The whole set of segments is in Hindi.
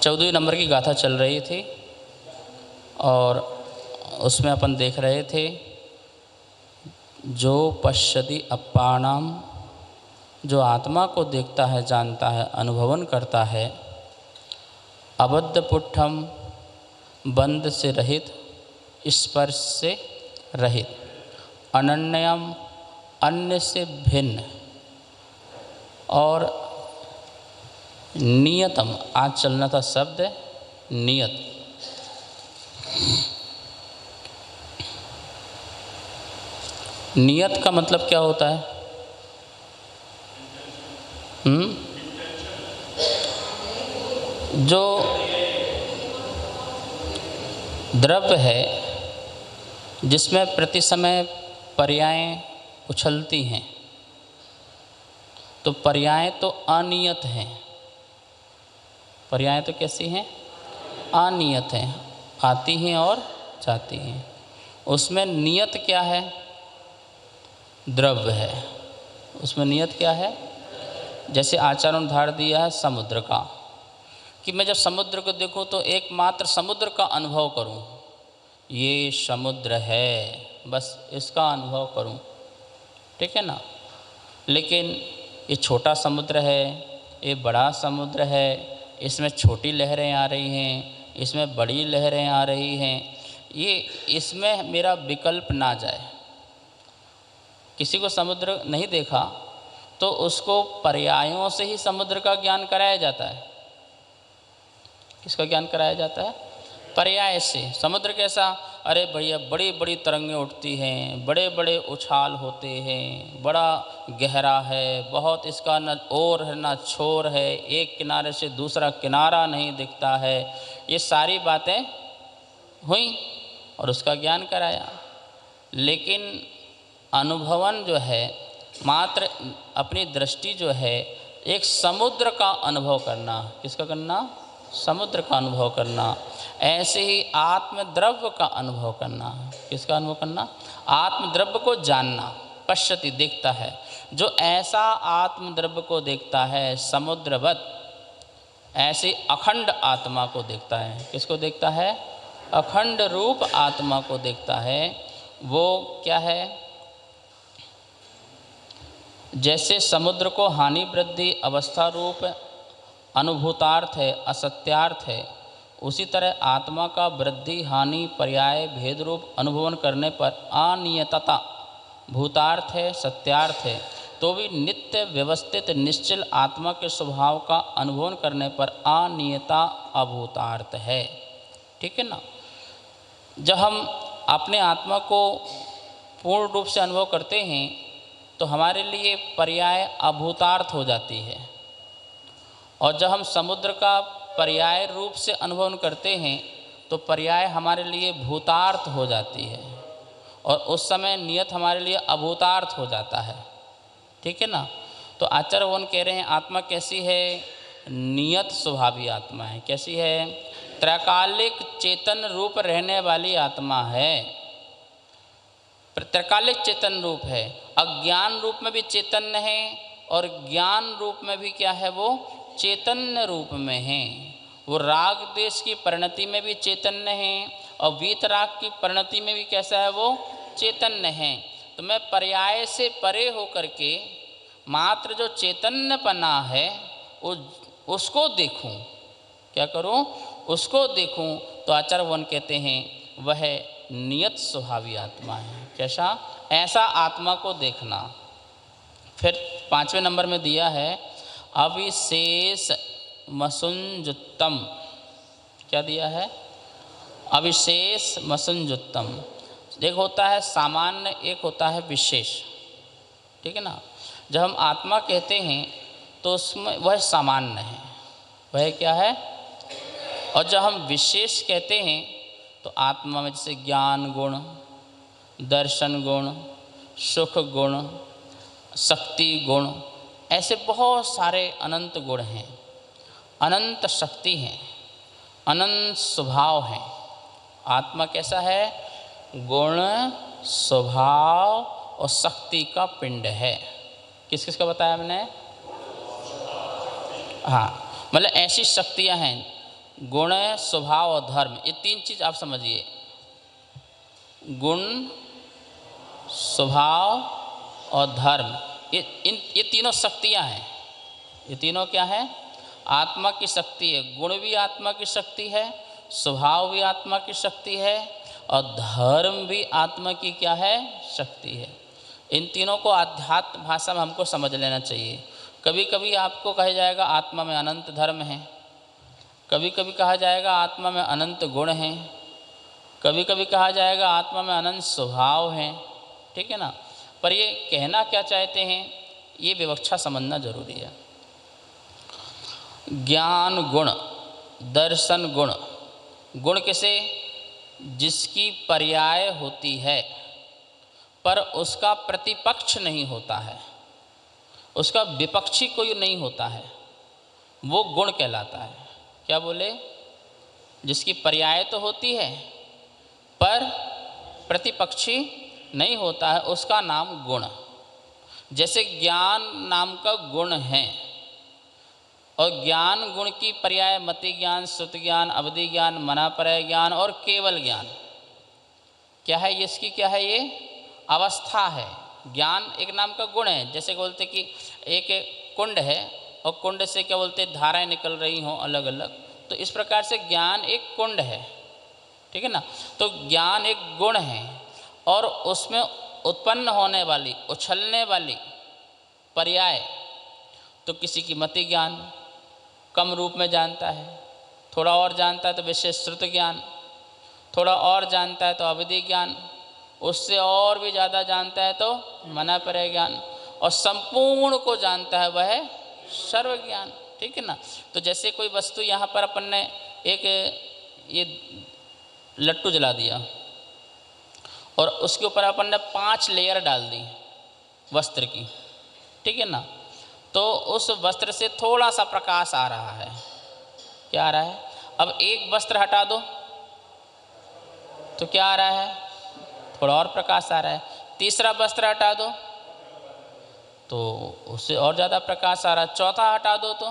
14वें नंबर की गाथा चल रही थी और उसमें अपन देख रहे थे जो पश्यति अप्पाणाम, जो आत्मा को देखता है, जानता है, अनुभवन करता है, अबद्ध पुट्ठम, बंध से रहित, स्पर्श से रहित, अनन्यम, अन्य से भिन्न, और नियतम, आज चलना था शब्द नियत। नियत का मतलब क्या होता है? जो द्रव्य है जिसमें प्रति समय पर्यायें उछलती हैं, तो पर्यायें तो अनियत हैं। पर्यायें तो कैसी हैं? अनियत हैं, आती हैं और जाती हैं। उसमें नियत क्या है? द्रव्य है। उसमें नियत क्या है? जैसे आचार्य ने उदाहरण दिया है समुद्र का, कि मैं जब समुद्र को देखूं तो एकमात्र समुद्र का अनुभव करूं, ये समुद्र है, बस इसका अनुभव करूं, ठीक है ना। लेकिन ये छोटा समुद्र है, ये बड़ा समुद्र है, इसमें छोटी लहरें आ रही हैं, इसमें बड़ी लहरें आ रही हैं, ये इसमें मेरा विकल्प ना जाए। किसी को समुद्र नहीं देखा तो उसको पर्यायों से ही समुद्र का ज्ञान कराया जाता है। किसका ज्ञान कराया जाता है? पर्याय से। समुद्र कैसा? अरे भैया बड़ी बड़ी तरंगें उठती हैं, बड़े बड़े उछाल होते हैं, बड़ा गहरा है, बहुत इसका न ओर है न छोर है, एक किनारे से दूसरा किनारा नहीं दिखता है। ये सारी बातें हुई और उसका ज्ञान कराया। लेकिन अनुभवन जो है, मात्र अपनी दृष्टि जो है, एक समुद्र का अनुभव करना। किसका करना? समुद्र का अनुभव करना। ऐसे ही आत्मद्रव्य का अनुभव करना। किसका अनुभव करना? आत्मद्रव्य को जानना। पश्यति, देखता है। जो ऐसा आत्मद्रव्य को देखता है समुद्रवत, ऐसे अखंड आत्मा को देखता है। किसको देखता है? अखंड रूप आत्मा को देखता है। वो क्या है? जैसे समुद्र को हानि वृद्धि अवस्था रूप अनुभूतार्थ है, असत्यार्थ है, उसी तरह आत्मा का वृद्धि हानि पर्याय भेद रूप अनुभवन करने पर अनियतता भूतार्थ है, सत्यार्थ है, तो भी नित्य व्यवस्थित निश्चल आत्मा के स्वभाव का अनुभवन करने पर अनियता अभूतार्थ है। ठीक है ना। जब हम अपने आत्मा को पूर्ण रूप से अनुभव करते हैं तो हमारे लिए पर्याय अभूतार्थ हो जाती है, और जब हम समुद्र का पर्याय रूप से अनुभव करते हैं तो पर्याय हमारे लिए भूतार्थ हो जाती है, और उस समय नियत हमारे लिए अभूतार्थ हो जाता है। ठीक है ना। तो आचार्य वन कह रहे हैं आत्मा कैसी है? नियत स्वभावी आत्मा है। कैसी है? त्रैकालिक चेतन रूप रहने वाली आत्मा है। त्रैकालिक चेतन रूप है। अज्ञान रूप में भी चैतन्य है और ज्ञान रूप में भी क्या है? वो चैतन्य रूप में है। वो राग देश की परिणति में भी चैतन्य है और वीतराग की परिणति में भी कैसा है? वो चैतन्य है। तो मैं पर्याय से परे होकर के मात्र जो चैतन्यपना है उसको देखूं। क्या करूं? उसको देखूं। तो आचार्य वन कहते हैं वह नियत स्वभावी आत्मा है। कैसा? ऐसा आत्मा को देखना। फिर 5वें नंबर में दिया है अविशेष मसुंजुत्तम। क्या दिया है? अविशेष मसुंजुत्तम। एक होता है सामान्य, एक होता है विशेष। ठीक है ना। जब हम आत्मा कहते हैं तो उसमें वह सामान्य है, वह क्या है? और जब हम विशेष कहते हैं तो आत्मा में जैसे ज्ञान गुण, दर्शन गुण, सुख गुण, शक्ति गुण, ऐसे बहुत सारे अनंत गुण हैं, अनंत शक्ति हैं, अनंत स्वभाव हैं। आत्मा कैसा है? गुण, स्वभाव और शक्ति का पिंड है। किस किस का बताया मैंने? हाँ, मतलब ऐसी शक्तियाँ हैं गुण, स्वभाव और धर्म, ये तीन चीज़ आप समझिए। गुण, स्वभाव और धर्म, ये तीनों शक्तियाँ हैं। ये तीनों क्या है? आत्मा की शक्ति है। गुण भी आत्मा की शक्ति है, स्वभाव भी आत्मा की शक्ति है और धर्म भी आत्मा की क्या है? शक्ति है। इन तीनों को आध्यात्म भाषा में हमको समझ लेना चाहिए। कभी कभी आपको कहा जाएगा आत्मा में अनंत धर्म है, कभी कभी कहा जाएगा आत्मा में अनंत गुण हैं, कभी कभी कहा जाएगा आत्मा में अनंत स्वभाव हैं, ठीक है ना। पर ये कहना क्या चाहते हैं, ये विवक्षा समझना जरूरी है। ज्ञान गुण, दर्शन गुण। गुण किसे? जिसकी पर्याय होती है पर उसका प्रतिपक्ष नहीं होता है, उसका विपक्षी कोई नहीं होता है, वो गुण कहलाता है। क्या बोले? जिसकी पर्याय तो होती है पर प्रतिपक्षी नहीं होता है, उसका नाम गुण। जैसे ज्ञान नाम का गुण है और ज्ञान गुण की पर्याय मति ज्ञान, श्रुति ज्ञान, अवधि ज्ञान, मनापरय ज्ञान और केवल ज्ञान। क्या है ये? इसकी क्या है? ये अवस्था है। ज्ञान एक नाम का गुण है। जैसे बोलते कि एक कुंड है और कुंड से क्या बोलते धाराएं निकल रही हों अलग अलग, तो इस प्रकार से ज्ञान एक कुंड है, ठीक है ना। तो ज्ञान एक गुण है और उसमें उत्पन्न होने वाली, उछलने वाली पर्याय, तो किसी की मति ज्ञान कम रूप में जानता है, थोड़ा और जानता है तो विशेष श्रुत ज्ञान, थोड़ा और जानता है तो अवधि ज्ञान, उससे और भी ज़्यादा जानता है तो मनापरय ज्ञान, और संपूर्ण को जानता है वह सर्व ज्ञान, ठीक है ना। तो जैसे कोई वस्तु यहाँ पर अपन ने एक ये लट्टू जला दिया और उसके ऊपर अपन ने 5 लेयर डाल दी वस्त्र की, ठीक है ना। तो उस वस्त्र से थोड़ा सा प्रकाश आ रहा है। क्या आ रहा है? अब एक वस्त्र हटा दो तो क्या आ रहा है? थोड़ा और प्रकाश आ रहा है। तीसरा वस्त्र हटा दो तो उससे और ज़्यादा प्रकाश आ रहा है। चौथा हटा दो तो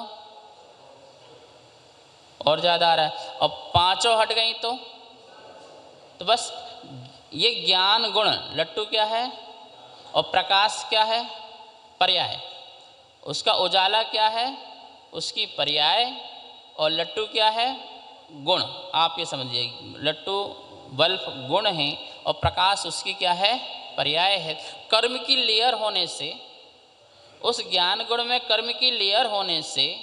और ज़्यादा आ रहा है। और पांचों हट गई तो बस ये ज्ञान गुण लट्टू क्या है और प्रकाश क्या है? पर्याय। उसका उजाला क्या है? उसकी पर्याय। और लट्टू क्या है? गुण। आप ये समझिए, लट्टू बल्ब गुण है और प्रकाश उसकी क्या है? पर्याय है। कर्म की लेयर होने से, उस ज्ञान गुण में कर्म की लेयर होने से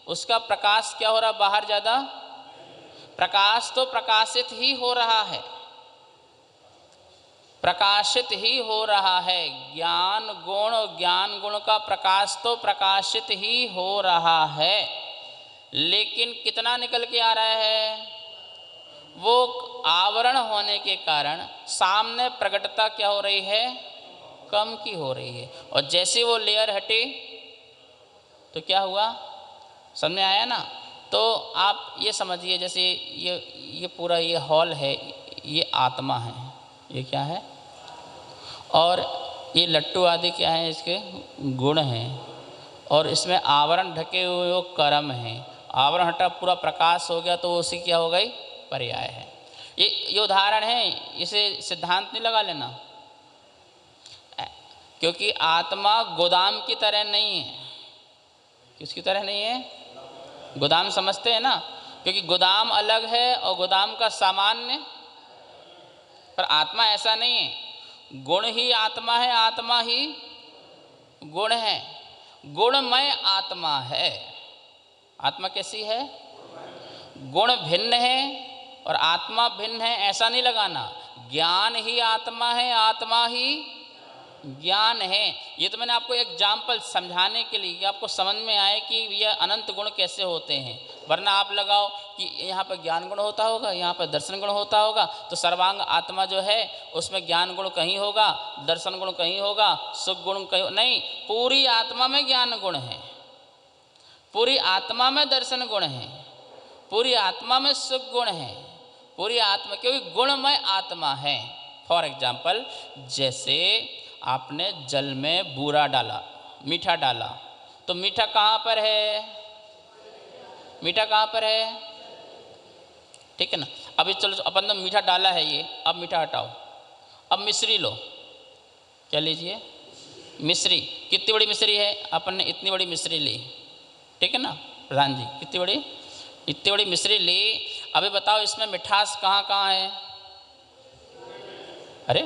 उसका प्रकाश क्या हो रहा? बाहर ज़्यादा प्रकाश तो प्रकाशित ही हो रहा है, प्रकाशित ही हो रहा है। ज्ञान गुण और ज्ञान गुण का प्रकाश तो प्रकाशित ही हो रहा है, लेकिन कितना निकल के आ रहा है? वो आवरण होने के कारण सामने प्रकटता क्या हो रही है? कम की हो रही है। और जैसे वो लेयर हटे तो क्या हुआ? समझ में आया ना। तो आप ये समझिए, जैसे ये पूरा ये हॉल है, ये आत्मा है, ये क्या है? और ये लट्टू आदि क्या है? इसके गुण हैं। और इसमें आवरण ढके हुए वो कर्म हैं। आवरण हटा, पूरा प्रकाश हो गया तो उसी क्या हो गई? पर्याय है। ये उदाहरण है, इसे सिद्धांत नहीं लगा लेना, क्योंकि आत्मा गोदाम की तरह नहीं है। किसकी तरह नहीं है? गोदाम समझते हैं ना, क्योंकि गोदाम अलग है और गोदाम का सामान्य, पर आत्मा ऐसा नहीं है। गुण ही आत्मा है, आत्मा ही गुण है। गुणमय आत्मा है। आत्मा कैसी है? गुण भिन्न है और आत्मा भिन्न है, ऐसा नहीं लगाना। ज्ञान ही आत्मा है, आत्मा ही ज्ञान है। ये तो मैंने आपको एग्जाम्पल समझाने के लिए, कि आपको समझ में आए कि ये अनंत गुण कैसे होते हैं। वरना आप लगाओ कि यहाँ पर ज्ञान गुण होता होगा, यहाँ पर दर्शन गुण होता होगा, तो सर्वांग आत्मा जो है उसमें ज्ञान गुण कहीं होगा, दर्शन गुण कहीं होगा, सुख गुण कहीं नहीं। पूरी आत्मा में ज्ञान गुण है, पूरी आत्मा में दर्शन गुण है, पूरी आत्मा में सुख गुण है, पूरी आत्मा, क्योंकि गुणमय आत्मा है। फॉर एग्जाम्पल, जैसे आपने जल में बूरा डाला, मीठा डाला, तो मीठा कहाँ पर है? मीठा कहाँ पर है? ठीक है ना। अभी चलो अपन ने मीठा डाला है ये, अब मीठा हटाओ। अब मिश्री लो, क्या लीजिए, मिश्री। कितनी बड़ी मिश्री है, अपन ने इतनी बड़ी मिश्री ली, ठीक है ना प्रधान जी, कितनी बड़ी, इतनी बड़ी मिश्री ली। अभी बताओ इसमें मिठास कहाँ कहाँ है? अरे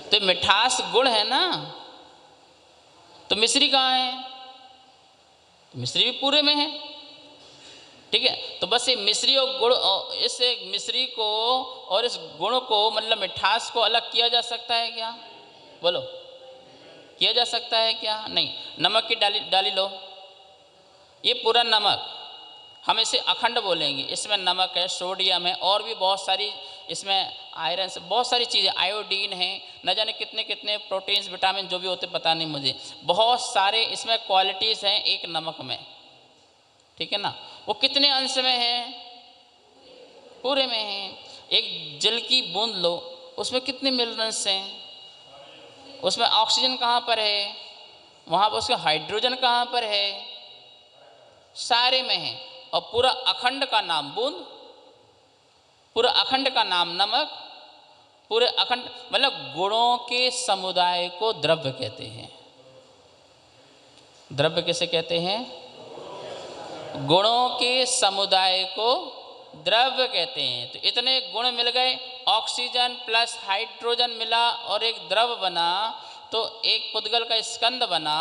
तो मिठास गुण है ना, तो मिश्री कहाँ है? तो मिश्री भी पूरे में है, ठीक है। तो बस ये मिश्री और गुण, इस मिश्री को और इस गुण को मतलब मिठास को अलग किया जा सकता है क्या? बोलो, किया जा सकता है क्या? नहीं। नमक की डाली लो, ये पूरा नमक, हम इसे अखंड बोलेंगे। इसमें नमक है, सोडियम है, और भी बहुत सारी इसमें आयरन से बहुत सारी चीज़ें, आयोडीन है, न जाने कितने कितने प्रोटीन्स विटामिन जो भी होते पता नहीं मुझे, बहुत सारे इसमें क्वालिटीज़ हैं एक नमक में, ठीक है ना। वो कितने अंश में है? पूरे में है। एक जल की बूंद लो, उसमें कितने मिनरल्स हैं? उसमें ऑक्सीजन कहाँ पर है? वहाँ पर उसका हाइड्रोजन कहाँ पर है? सारे में है। और पूरा अखंड का नाम बूंद, पूरा अखंड का नाम नमक, पूरे अखंड मतलब गुणों के समुदाय को द्रव्य कहते हैं। द्रव्य किसे कहते हैं? गुणों के समुदाय को द्रव्य कहते हैं। तो इतने गुण मिल गए, ऑक्सीजन प्लस हाइड्रोजन मिला और एक द्रव बना, तो एक पुद्गल का स्कंद बना,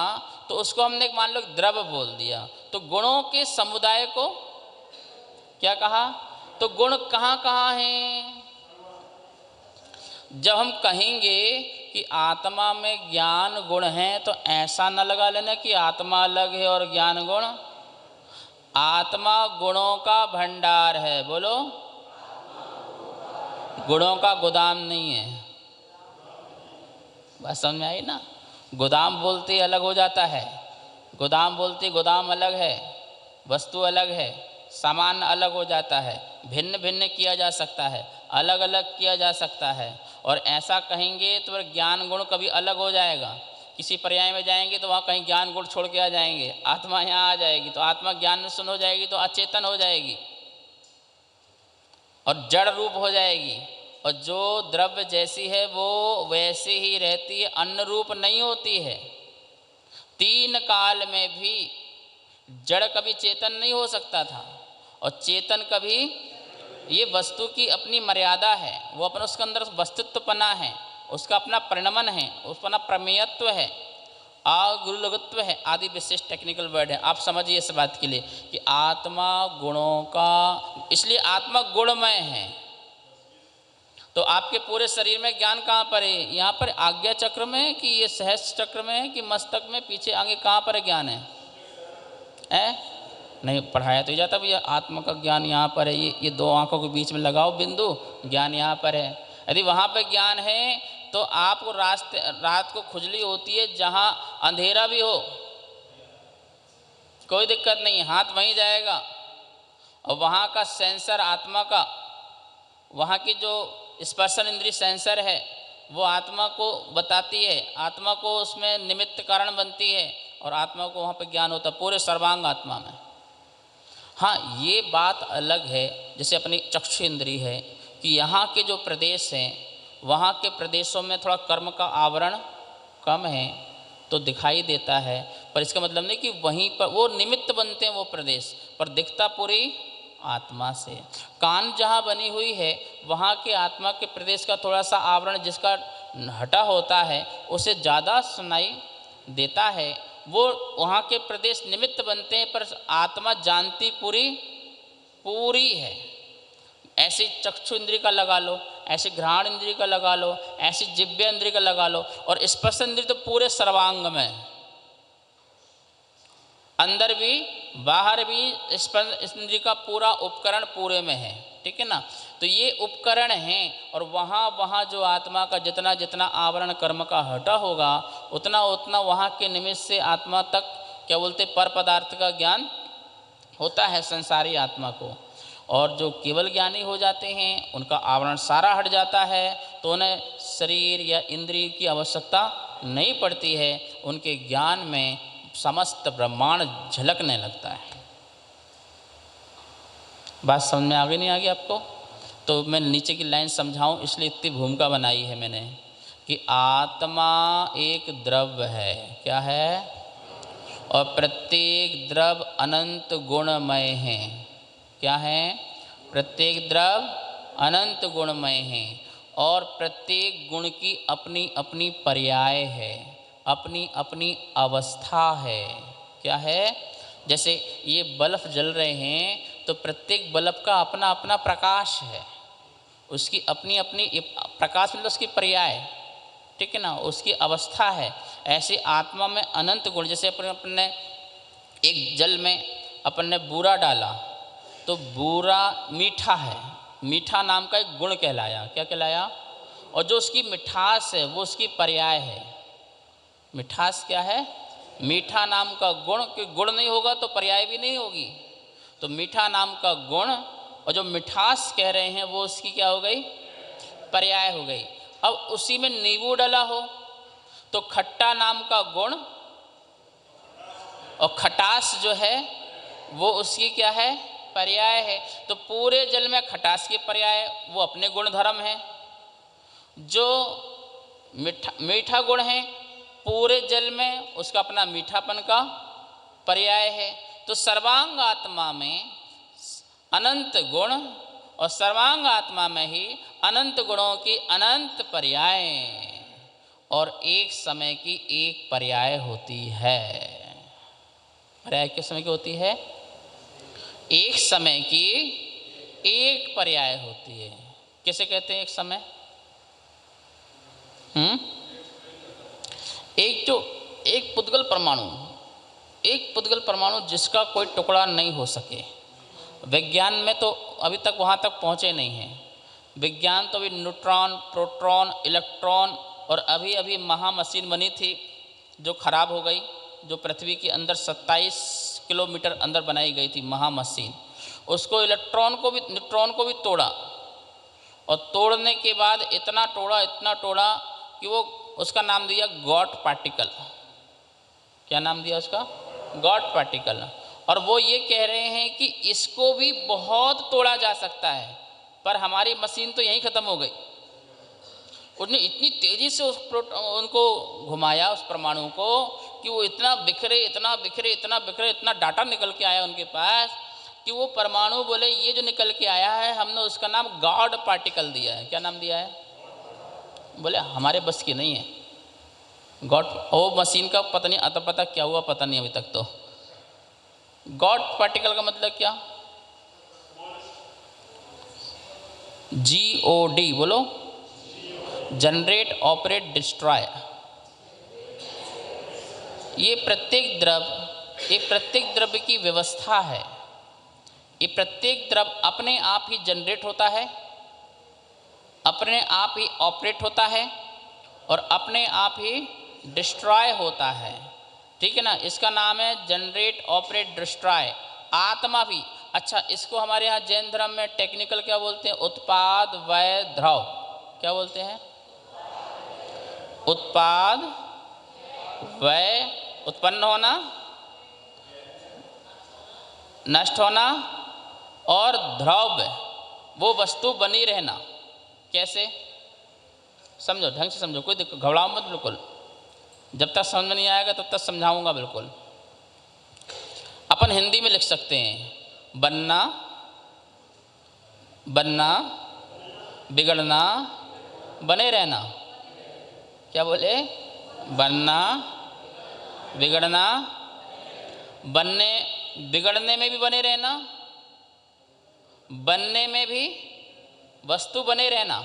तो उसको हमने मान लो द्रव बोल दिया। तो गुणों के समुदाय को क्या कहा? तो गुण कहाँ कहाँ हैं? जब हम कहेंगे कि आत्मा में ज्ञान गुण है, तो ऐसा न लगा लेना कि आत्मा अलग है और ज्ञान गुण। आत्मा गुणों का भंडार है, बोलो, गुणों का गोदाम नहीं है। बस समझ में आई ना। गोदाम बोलते अलग हो जाता है, गोदाम बोलते गोदाम अलग है, वस्तु अलग है, सामान अलग हो जाता है, भिन्न भिन्न किया जा सकता है, अलग अलग किया जा सकता है। और ऐसा कहेंगे तो ज्ञान गुण कभी अलग हो जाएगा। किसी पर्याय में जाएंगे तो वहाँ कहीं ज्ञान गुण छोड़ के आ जाएंगे, आत्मा यहाँ आ जाएगी, तो आत्मा ज्ञान में सुन हो जाएगी तो अचेतन हो जाएगी और जड़ रूप हो जाएगी। और जो द्रव्य जैसी है वो वैसे ही रहती है, अन्न रूप नहीं होती है। तीन काल में भी जड़ कभी चेतन नहीं हो सकता था, और चेतन कभी, ये वस्तु की अपनी मर्यादा है, वो अपना उसके अंदर वस्तुत्वपना है, उसका अपना परिणमन है, उसका अपना प्रमेयत्व है, आगुरुलगत्व है, आदि विशिष्ट टेक्निकल वर्ड है। आप समझिए इस बात के लिए कि आत्मा गुणों का, इसलिए आत्मा गुणमय है। तो आपके पूरे शरीर में ज्ञान कहाँ पर है? यहाँ पर आज्ञा चक्र में है कि ये सहस्त्र चक्र में है कि मस्तक में, पीछे आगे कहाँ पर ज्ञान है? नहीं पढ़ाया तो जाता भैया, आत्मा का ज्ञान यहाँ पर है, ये दो आंखों के बीच में लगाओ बिंदु, ज्ञान यहाँ पर है। यदि वहाँ पर ज्ञान है तो आपको रात को खुजली होती है जहाँ अंधेरा भी हो, कोई दिक्कत नहीं, हाथ वहीं जाएगा और वहाँ का सेंसर आत्मा का, वहाँ की जो स्पर्शन इंद्रिय सेंसर है वो आत्मा को बताती है, आत्मा को उसमें निमित्त कारण बनती है और आत्मा को वहाँ पे ज्ञान होता है पूरे सर्वांग आत्मा में। हाँ, ये बात अलग है, जैसे अपनी चक्षु इंद्रिय है कि यहाँ के जो प्रदेश हैं वहाँ के प्रदेशों में थोड़ा कर्म का आवरण कम है तो दिखाई देता है, पर इसका मतलब नहीं कि वहीं पर वो निमित्त बनते हैं वो प्रदेश, पर दिखता पूरी आत्मा से। कान जहाँ बनी हुई है वहाँ के आत्मा के प्रदेश का थोड़ा सा आवरण जिसका हटा होता है उसे ज़्यादा सुनाई देता है, वो वहाँ के प्रदेश निमित्त बनते हैं, पर आत्मा जानती पूरी है। ऐसी चक्षु इंद्रिय का लगा लो, ऐसे घ्राण इंद्रिय का लगा लो, ऐसी जिह्वा इंद्रिय का लगा लो, और स्पर्श इंद्रिय तो पूरे सर्वांग में, अंदर भी बाहर भी स्पर्श इंद्रिय का पूरा उपकरण पूरे में है, ठीक है ना। तो ये उपकरण हैं, और वहाँ जो आत्मा का जितना जितना आवरण कर्म का हटा होगा उतना उतना वहाँ के निमित्त से आत्मा तक क्या बोलते पर पदार्थ का ज्ञान होता है संसारी आत्मा को। और जो केवल ज्ञानी हो जाते हैं उनका आवरण सारा हट जाता है, तो उन्हें शरीर या इंद्रिय की आवश्यकता नहीं पड़ती है, उनके ज्ञान में समस्त ब्रह्मांड झलकने लगता है। बात समझ में आ गई नहीं आ गई आपको? तो मैं नीचे की लाइन समझाऊं इसलिए इतनी भूमिका बनाई है मैंने कि आत्मा एक द्रव्य है। क्या है? और प्रत्येक द्रव्य अनंत गुणमय है। क्या है? प्रत्येक द्रव्य अनंत गुणमय है और प्रत्येक गुण की अपनी अपनी पर्याय है, अपनी अपनी अवस्था है। क्या है? जैसे ये बल्ब जल रहे हैं तो प्रत्येक बल्ब का अपना अपना प्रकाश है, उसकी अपनी अपनी प्रकाश मतलब उसकी पर्याय, ठीक है ना, उसकी अवस्था है। ऐसे आत्मा में अनंत गुण, जैसे अपने एक जल में अपन ने बूरा डाला तो बूरा मीठा है, मीठा नाम का एक गुण कहलाया। क्या कहलाया? और जो उसकी मिठास है वो उसकी पर्याय है। मिठास क्या है? मीठा नाम का गुण, कि गुण नहीं होगा तो पर्याय भी नहीं होगी। तो मीठा नाम का गुण और जो मिठास कह रहे हैं वो उसकी क्या हो गई? पर्याय हो गई। अब उसी में नींबू डाला हो तो खट्टा नाम का गुण और खटास जो है वो उसकी क्या है? पर्याय है। तो पूरे जल में खटास की पर्याय वो अपने गुण धर्म है। जो मीठा गुण है पूरे जल में उसका अपना मीठापन का पर्याय है। तो सर्वांग आत्मा में अनंत गुण और सर्वांग आत्मा में ही अनंत गुणों की अनंत पर्याय और एक समय की एक पर्याय होती है। पर्याय किस समय की होती है? एक समय की एक पर्याय होती है। किसे कहते हैं एक समय? एक पुद्गल परमाणु, एक पुद्गल परमाणु जिसका कोई टुकड़ा नहीं हो सके। विज्ञान में तो अभी तक वहाँ तक पहुँचे नहीं हैं। विज्ञान तो अभी न्यूट्रॉन, प्रोटॉन, इलेक्ट्रॉन और अभी अभी महामशीन बनी थी जो खराब हो गई, जो पृथ्वी के अंदर 27 किलोमीटर अंदर बनाई गई थी महामशीन। उसको इलेक्ट्रॉन को भी न्यूट्रॉन को भी तोड़ा और तोड़ने के बाद इतना तोड़ा कि वो उसका नाम दिया गॉड पार्टिकल। क्या नाम दिया उसका? God particle. और वो ये कह रहे हैं कि इसको भी बहुत तोड़ा जा सकता है, पर हमारी मशीन तो यहीं ख़त्म हो गई। उसने इतनी तेज़ी से उनको घुमाया उस परमाणु को कि वो इतना बिखरे, इतना डाटा निकल के आया उनके पास कि वो परमाणु बोले ये जो निकल के आया है हमने उसका नाम गॉड पार्टिकल दिया है। क्या नाम दिया है? बोले हमारे बस की नहीं है गॉड। वो मशीन का पता नहीं आता पता क्या हुआ, पता नहीं अभी तक। तो गॉड पार्टिकल का मतलब क्या? GOD बोलो, जनरेट, ऑपरेट, डिस्ट्रॉय। ये प्रत्येक द्रव्य की व्यवस्था है। ये प्रत्येक द्रव्य अपने आप ही जनरेट होता है, अपने आप ही ऑपरेट होता है और अपने आप ही डिस्ट्रॉय होता है। ठीक है ना? इसका नाम है जनरेट, ऑपरेट, डिस्ट्रॉय। आत्मा भी। अच्छा, इसको हमारे यहाँ जैन धर्म में टेक्निकल क्या बोलते हैं? उत्पाद, वय, ध्रुव। क्या बोलते हैं? उत्पाद, वय, उत्पन्न होना, नष्ट होना और द्रव्य, वो वस्तु बनी रहना। कैसे? समझो, ढंग से समझो, कोई दिक्कत, घबराओ मत बिल्कुल। जब तक समझ में नहीं आएगा तब तक समझाऊंगा बिल्कुल। अपन हिंदी में लिख सकते हैं बनना, बिगड़ना, बने रहना। क्या बोले? बनना, बिगड़ना, बिगड़ने में भी बने रहना, बनने में भी वस्तु बने रहना।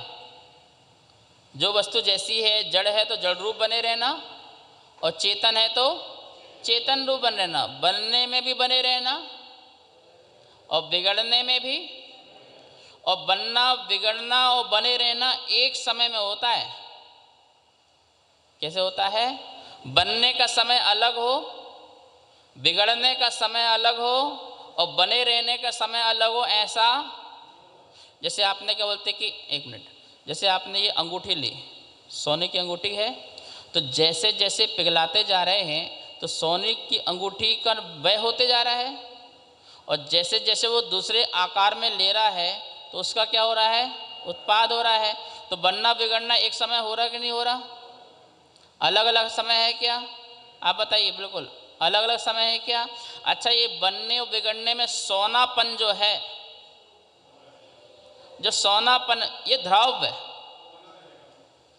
जो वस्तु जैसी है, जड़ है तो जड़ रूप बने रहना और चेतन है तो चेतन रूप बने रहना। बनने में भी बने रहना और बिगड़ने में भी। और बनना, बिगड़ना और बने रहना एक समय में होता है। कैसे होता है? बनने का समय अलग हो, बिगड़ने का समय अलग हो और बने रहने का समय अलग हो। ऐसा जैसे आपने क्या बोलते कि एक मिनट, जैसे आपने ये अंगूठी ली, सोने की अंगूठी है, तो जैसे जैसे पिघलाते जा रहे हैं तो सोने की अंगूठी का वय होते जा रहा है और जैसे जैसे वो दूसरे आकार में ले रहा है तो उसका क्या हो रहा है, उत्पाद हो रहा है। तो बनना बिगड़ना एक समय हो रहा कि नहीं हो रहा, अलग अलग समय है क्या, आप बताइए, बिल्कुल अलग अलग समय है क्या। अच्छा, ये बनने और बिगड़ने में सोनापन जो है, जो सोनापन, ये द्रव्य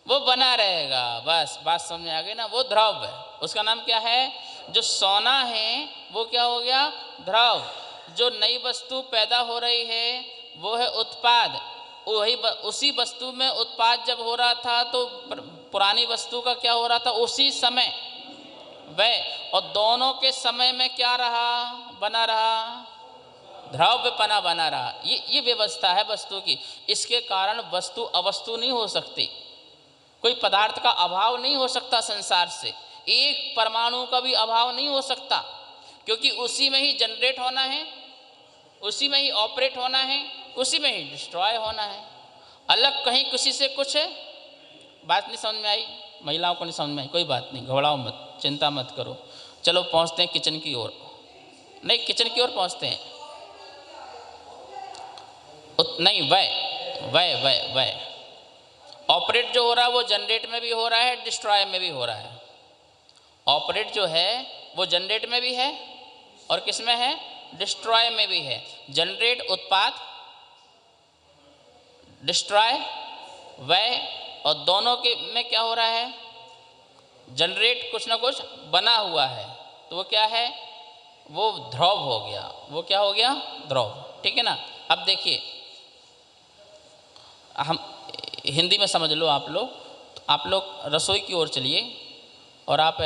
वो बना रहेगा, बस बात समझ में आ गई ना, वो द्रव्य उसका नाम क्या है, जो सोना है वो क्या हो गया, द्रव्य। जो नई वस्तु पैदा हो रही है वो है उत्पाद। वही उसी वस्तु में उत्पाद जब हो रहा था तो पुरानी वस्तु का क्या हो रहा था उसी समय वह, और दोनों के समय में क्या रहा, बना रहा, द्रव्यपना बना रहा। ये व्यवस्था है वस्तु की। इसके कारण वस्तु अवस्तु नहीं हो सकती, कोई पदार्थ का अभाव नहीं हो सकता संसार से, एक परमाणु का भी अभाव नहीं हो सकता, क्योंकि उसी में ही जनरेट होना है, उसी में ही ऑपरेट होना है, उसी में ही डिस्ट्रॉय होना है। अलग कहीं किसी से कुछ है, बात नहीं समझ में आई, महिलाओं को नहीं समझ में आई, कोई बात नहीं, घबराओ मत, चिंता मत करो। चलो पहुंचते हैं किचन की ओर, नहीं किचन की ओर पहुंचते हैं, नहीं वह ऑपरेट जो हो रहा है वो जनरेट में भी हो रहा है, डिस्ट्रॉय में भी हो रहा है। ऑपरेट जो है वो जनरेट में भी है और किस में है, डिस्ट्रॉय में भी है। जनरेट उत्पाद, डिस्ट्रॉय वह, और दोनों के में क्या हो रहा है, जनरेट कुछ ना कुछ बना हुआ है, तो वो क्या है, वो ध्रुव हो गया, वो क्या हो गया, ध्रुव, ठीक है ना। अब देखिए, हम हिंदी में समझ लो आप लोग रसोई की ओर चलिए, और आप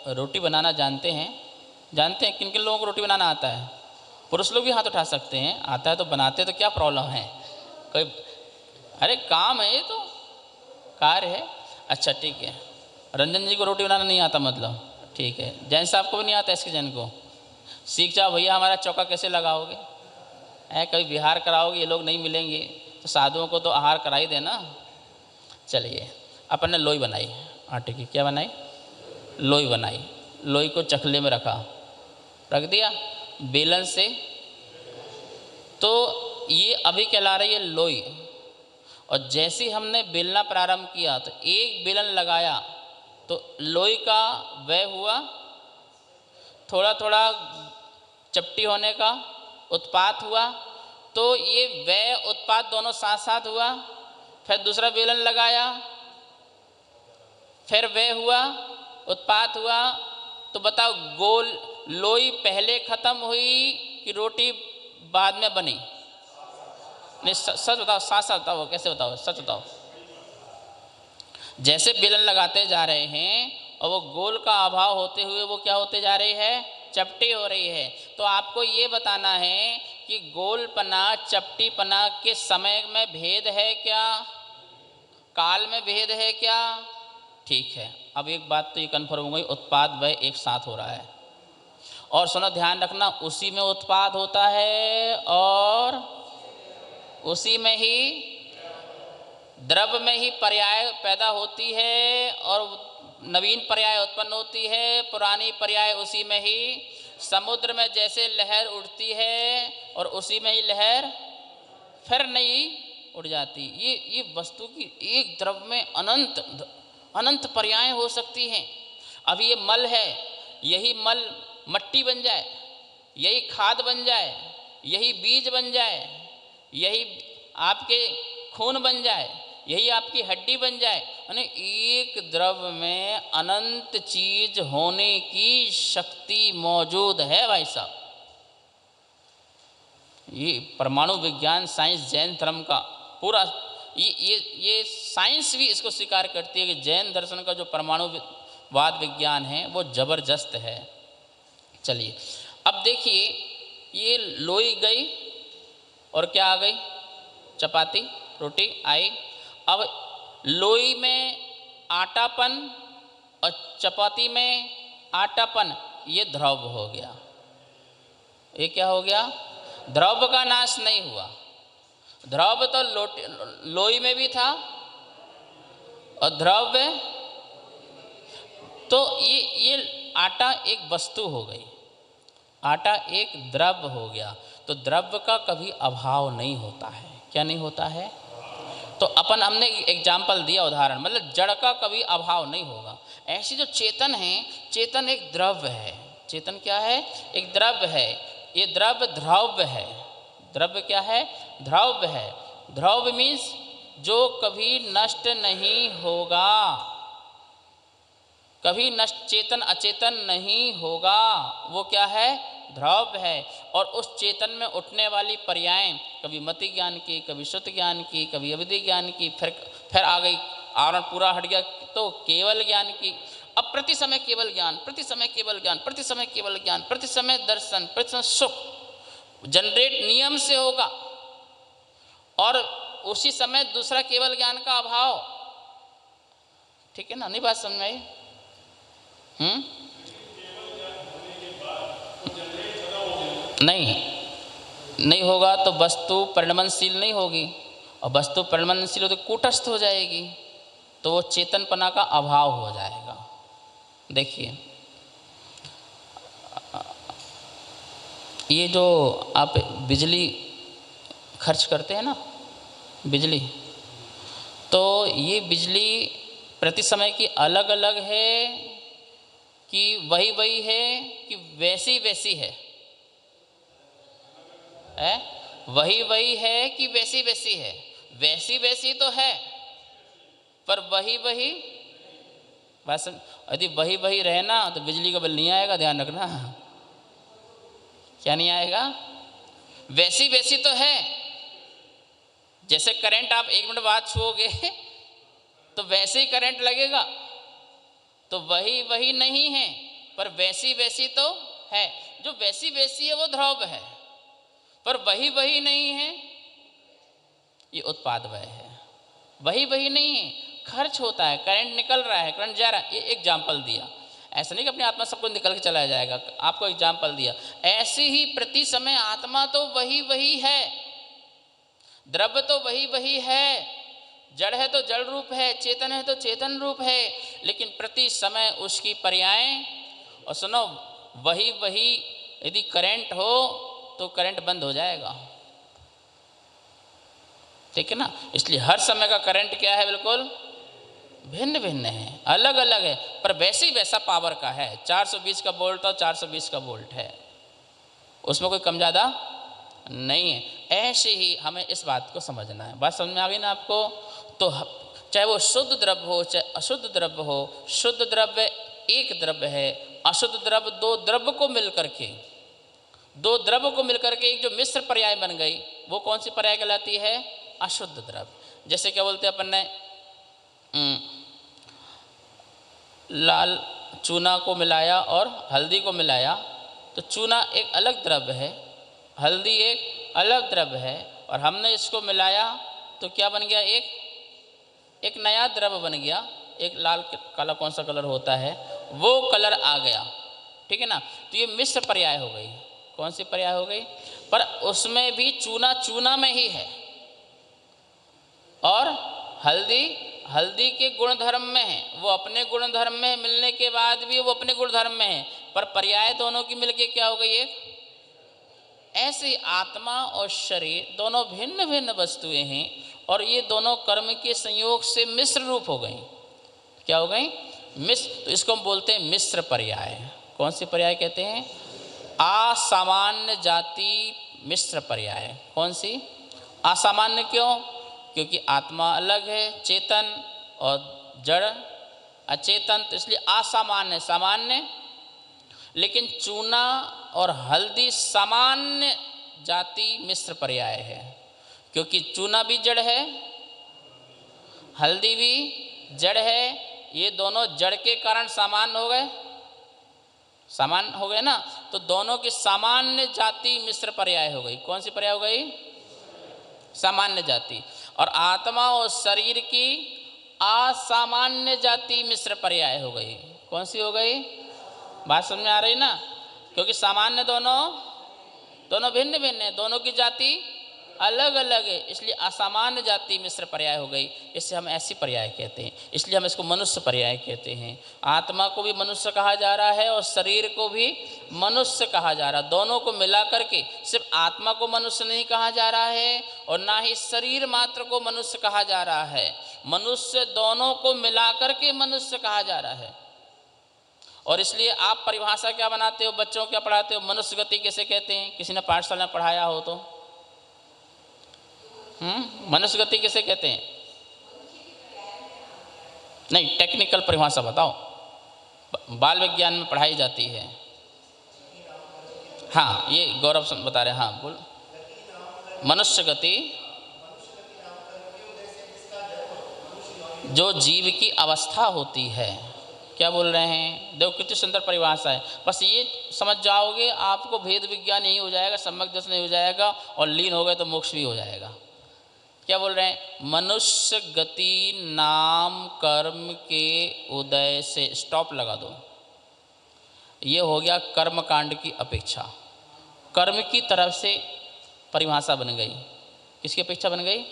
रोटी बनाना जानते हैं किन किन लोगों को रोटी बनाना आता है, पुरुष लोग भी हाथ उठा सकते हैं, आता है तो बनाते, तो क्या प्रॉब्लम है, कोई, अरे काम है, ये तो कार्य है। अच्छा ठीक है, रंजन जी को रोटी बनाना नहीं आता, मतलब ठीक है, जैन साहब को भी नहीं आता, इसके जैन को सीख जाओ भैया, हमारा चौका कैसे लगाओगे, कभी बिहार कराओगे, ये लोग नहीं मिलेंगे तो साधुओं को तो आहार करा ही देना। चलिए, अपन ने लोई बनाई आटे की, क्या बनाई, लोई बनाई, लोई को चखले में रख दिया बेलन से, तो ये अभी कहला रही है लोई। और जैसे ही हमने बेलना प्रारंभ किया तो एक बेलन लगाया तो लोई का वह हुआ, थोड़ा थोड़ा चपटी होने का उत्पाद हुआ, तो ये वह उत्पाद दोनों साथ साथ हुआ। फिर दूसरा बेलन लगाया, फिर वह हुआ, उत्पाद हुआ, तो बताओ गोल लोई पहले खत्म हुई कि रोटी बाद में बनी, नहीं सच बताओ, साथ साथ बताओ, कैसे बताओ, सच बताओ। जैसे बेलन लगाते जा रहे हैं और वो गोल का अभाव होते हुए वो क्या होते जा रही है, चपटी हो रही है। तो आपको ये बताना है कि गोलपना चपटीपना के समय में भेद है क्या, काल में भेद है क्या, ठीक है। अब एक बात तो ये कन्फर्म हो गई, उत्पाद वह एक साथ हो रहा है। और सुनो ध्यान रखना, उसी में उत्पाद होता है और उसी में ही द्रव्य में ही पर्याय पैदा होती है और नवीन पर्याय उत्पन्न होती है, पुरानी पर्याय उसी में ही। समुद्र में जैसे लहर उठती है और उसी में ही लहर फिर नहीं उड़ जाती। ये वस्तु की एक द्रव्य में अनंत पर्याय हो सकती हैं। अब ये मल है, यही मल मट्टी बन जाए, यही खाद बन जाए, यही बीज बन जाए, यही आपके खून बन जाए, यही आपकी हड्डी बन जाए, यानी एक द्रव्य में अनंत चीज होने की शक्ति मौजूद है भाई साहब। ये परमाणु विज्ञान साइंस जैन धर्म का पूरा, ये साइंस भी इसको स्वीकार करती है कि जैन दर्शन का जो परमाणुवाद विज्ञान है वो जबरदस्त है। चलिए अब देखिए, ये लोई गई और क्या आ गई, चपाती रोटी आई। अब लोई में आटापन और चपाती में आटापन, ये द्रव्य हो गया। ये क्या हो गया, द्रव्य का नाश नहीं हुआ। द्रव्य तो लोई में भी था और द्रव्य, तो ये आटा एक वस्तु हो गई, आटा एक द्रव्य हो गया। तो द्रव्य का कभी अभाव नहीं होता है। क्या नहीं होता है? तो हमने एग्जाम्पल दिया, उदाहरण, मतलब जड़ का कभी अभाव नहीं होगा। ऐसी जो चेतन है, चेतन एक द्रव्य है। चेतन क्या है? एक द्रव्य है। ये द्रव्य ध्रव्य है। द्रव्य क्या है? ध्रव्य है। ध्रव्य मीन्स जो कभी नष्ट नहीं होगा, कभी नष्ट, चेतन अचेतन नहीं होगा, वो क्या है? ध्रव्य है। और उस चेतन में उठने वाली पर्यायें, कभी मति ज्ञान की, कभी श्रुत ज्ञान की, कभी अविधि ज्ञान की, फिर आ गई, आवरण पूरा हट गया तो केवल ज्ञान की। अब प्रति समय केवल ज्ञान, प्रति समय केवल ज्ञान, प्रति समय केवल ज्ञान, प्रति समय दर्शन, प्रति समय सुख जनरेट नियम से होगा, और उसी समय दूसरा केवल ज्ञान का अभाव। ठीक है ना? नहीं बात समझ में आई? नहीं होगा तो वस्तु परिणमनशील नहीं होगी, और वस्तु परिणमनशील हो तो कूटस्थ हो जाएगी, तो वो चेतनपना का अभाव हो जाएगा। देखिए, ये जो आप बिजली खर्च करते हैं ना, बिजली, तो ये बिजली प्रति समय की अलग अलग है कि वही वही है कि वैसी वैसी है? वही वही है कि वैसी वैसी है? वैसी वैसी तो है, पर वही वही, बस यदि वही वही रहे ना तो बिजली का बिल नहीं आएगा, ध्यान रखना। क्या नहीं आएगा? वैसी वैसी तो है। जैसे करंट आप 1 मिनट बाद छुओगे तो वैसे ही करंट लगेगा, तो वही वही नहीं है, पर वैसी वैसी तो है। जो वैसी वैसी है वो ध्रुव है, पर वही वही नहीं है, ये उत्पाद वह है। वही वही नहीं है, खर्च होता है, करंट निकल रहा है, करंट जा रहा है। ये एग्जाम्पल दिया, ऐसा नहीं कि अपनी आत्मा सबको निकल के चला जाएगा, आपको एग्जाम्पल दिया। ऐसे ही प्रति समय आत्मा तो वही वही है, द्रव्य तो वही वही है, जड़ है तो जड़ रूप है, चेतन है तो चेतन रूप है, लेकिन प्रति समय उसकी पर्यायें। और सुनो, वही वही यदि करंट हो तो करंट बंद हो जाएगा। ठीक है ना? इसलिए हर समय का करंट क्या है? बिल्कुल भिन्न भिन्न है, अलग अलग है, पर वैसे ही वैसा पावर का है। 420 का वोल्ट और 420 का वोल्ट है, उसमें कोई कम ज़्यादा नहीं है। ऐसे ही हमें इस बात को समझना है। बात समझ में आ गई ना आपको? तो चाहे वो शुद्ध द्रव्य हो चाहे अशुद्ध द्रव्य हो, शुद्ध द्रव्य एक द्रव्य है, अशुद्ध द्रव्य दो द्रव्य को मिलकर के, दो द्रव्य को मिलकर के एक जो मिश्र पर्याय बन गई, वो कौन सी पर्याय कहलाती है? अशुद्ध द्रव्य। जैसे क्या बोलते हैं अपन ने, लाल चूना को मिलाया और हल्दी को मिलाया, तो चूना एक अलग द्रव्य है, हल्दी एक अलग द्रव्य है, और हमने इसको मिलाया तो क्या बन गया? एक नया द्रव्य बन गया। एक लाल काला कौन सा कलर होता है, वो कलर आ गया। ठीक है ना? तो ये मिश्र पर्याय हो गई। कौन सी पर्याय हो गई? पर उसमें भी चूना चूना में ही है, और हल्दी के गुणधर्म में है, वो अपने गुणधर्म में मिलने के बाद भी वो अपने गुणधर्म में है, पर पर्याय दोनों की मिलके क्या हो गई? एक। ऐसे आत्मा और शरीर दोनों भिन्न भिन्न वस्तुएं हैं, और ये दोनों कर्म के संयोग से मिश्र रूप हो गई। क्या हो गई? मिश्र। तो इसको हम बोलते हैं मिश्र पर्याय। कौन सी पर्याय कहते हैं? असामान्य जाति मिश्र पर्याय। कौन सी? असामान्य क्यों? क्योंकि आत्मा अलग है, चेतन, और जड़ अचेतन, तो इसलिए असामान्य। सामान्य, लेकिन चूना और हल्दी सामान्य जाति मिश्र पर्याय है, क्योंकि चूना भी जड़ है, हल्दी भी जड़ है, ये दोनों जड़ के कारण सामान्य हो गए, सामान्य हो गए ना, तो दोनों की सामान्य जाति मिश्र पर्याय हो गई। कौन सी पर्याय हो गई? सामान्य जाति। और आत्मा और शरीर की असामान्य जाति मिश्र पर्याय हो गई। कौन सी हो गई? बात समझ में आ रही ना? क्योंकि सामान्य दोनों भिन्न भिन्न है, दोनों की जाति अलग अलग है, इसलिए असामान्य जाति मिश्र पर्याय हो गई, इससे हम ऐसी पर्याय कहते हैं, इसलिए हम इसको मनुष्य पर्याय कहते हैं। आत्मा को भी मनुष्य कहा जा रहा है और शरीर को भी मनुष्य कहा जा रहा है। दोनों को मिला करके सिर्फ आत्मा को मनुष्य नहीं कहा जा रहा है और ना ही शरीर मात्र को मनुष्य कहा जा रहा है, मनुष्य दोनों को मिला करके मनुष्य कहा जा रहा है। और इसलिए आप परिभाषा क्या बनाते हो, बच्चों क्या पढ़ाते हो, मनुष्य गति कैसे कहते हैं? किसी ने पाठशाला में पढ़ाया हो तो मनुष्य गति कैसे कहते हैं? नहीं, टेक्निकल परिभाषा बताओ, बाल विज्ञान में पढ़ाई जाती है। हाँ, ये गौरव बता रहे हैं। हाँ बोल। मनुष्य गति जो जीव की अवस्था होती है। क्या बोल रहे हैं? देखो कितनी सुंदर परिभाषा है। बस ये समझ जाओगे आपको भेद विज्ञान यही हो जाएगा, सम्यक दर्शन नहीं हो जाएगा, और लीन हो गए तो मोक्ष भी हो जाएगा। क्या बोल रहे हैं? मनुष्य गति नाम कर्म के उदय से, स्टॉप लगा दो, ये हो गया कर्म कांड की अपेक्षा। कर्म की तरफ से परिभाषा बन गई। किसकी अपेक्षा बन गई?